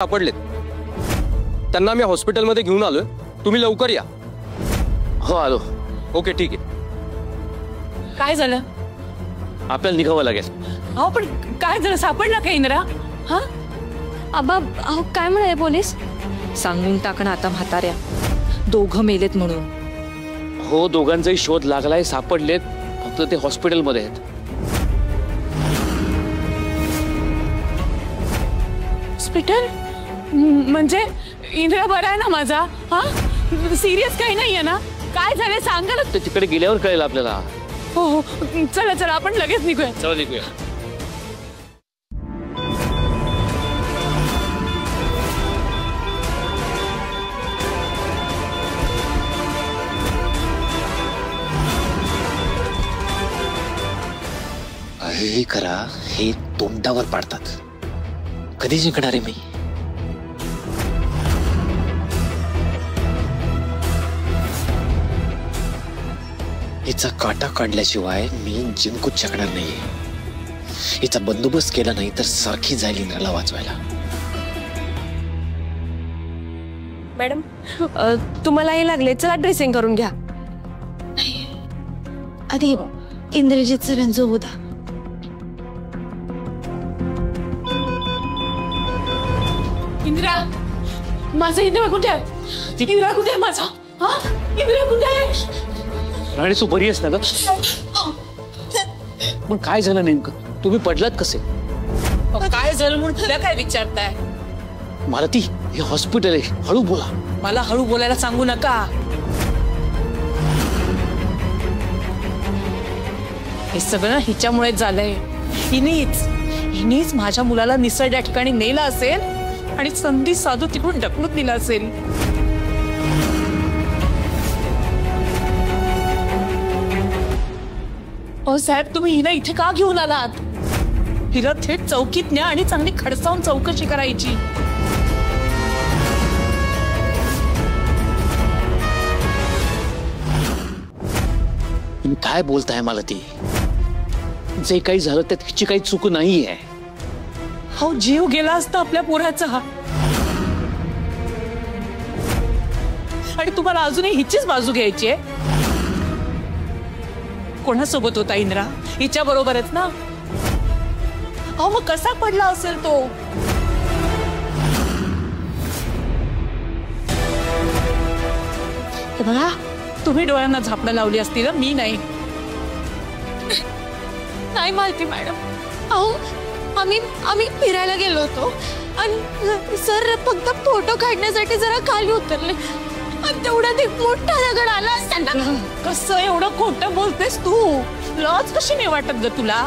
सापडलेत. त्यांना मी हॉस्पिटलमध्ये घेऊन आलोय. तुम्ही लवकर या. हो आलो. ओके ठीक आहे. काय झालं? आपल्याला निघावं लागेल. अहो पण काय झालं? सापडला का इंद्रा? हा आबा अहो काय म्हणाले पोलीस? सांगून टाकणं आता म्हाताऱ्या, दोघं मेलेत म्हणून. हो दोघांचाही शोध लागलाय, सापडलेत, फक्त ते हॉस्पिटलमध्ये आहेत. हॉस्पिटल म्हणजे इंद्रा बरा आहे ना माझा? हा सिरियस काही नाहीये ना? काय झालंय सांगा ना. ते तिकडे गेल्यावर कळेल आपल्याला. हो हो चला चला आपण लगेच निघूया. चला निघूया. हे करा, हे तोंडावर पाडतात. कधी जिंकणार आहे मी? हिचा काटा काढल्याशिवाय मी जिंकूच शकणार नाही. हिचा बंदोबस्त केला नाही तर सारखी जाईल इंद्राला वाचवायला. मॅडम तुम्हालाही लागले, चला ड्रेसिंग करून घ्या. आधी इंद्रजित सरांचं होता. इंद्रा माझा इंद्रा कुठे आहे? इंद्रा कुठे आहे माझा? हा इंद्रा कुठे आहे? राणी तू बरी आहेस ना ग? पण काय झालं नेमकं? तुम्ही पडलात कसे? काय झालं म्हणून तुला काय विचारताय? मला ती हे हॉस्पिटल आहे, हळू बोला. मला हळू बोलायला सांगू नका. हे सगळं हिच्यामुळे झालंय. हिनेच माझ्या मुलाला निसर्ड्या ठिकाणी नेलं असेल आणि संधी साधू तिकडून ढकलून दिला असेल. ओ साहेब तुम्ही हिला इथे का घेऊन आलात? हिला थेट चौकीत न्या आणि चांगली खडसावून चौकशी करायची. तुम्ही काय बोलताय? मला ती जे काही झालं त्यात हिची काही चूक नाहीये. हो जीव गेला असता आपल्या पोराचा. आणि तुम्हाला अजूनही हिचीच बाजू घ्यायची आहे? कोणासोबत होता इंद्रा? हिच्या बरोबरच ना? अहो मग कसा पडला असेल तो? हे बघा तुम्ही डोळ्यांना झापणं लावली असती ना, मी नाही. नाही माहिती मॅडम. अहो आम्ही फिरायला गेलो होतो आणि सर फक्त फोटो काढण्यासाठी जरा खाली उतरले आणि तेवढ्यात एक मोठा दगड आला असताना. कसं एवढं खोटं बोलतेस तू? लाज कशी नाही वाटत ग तुला?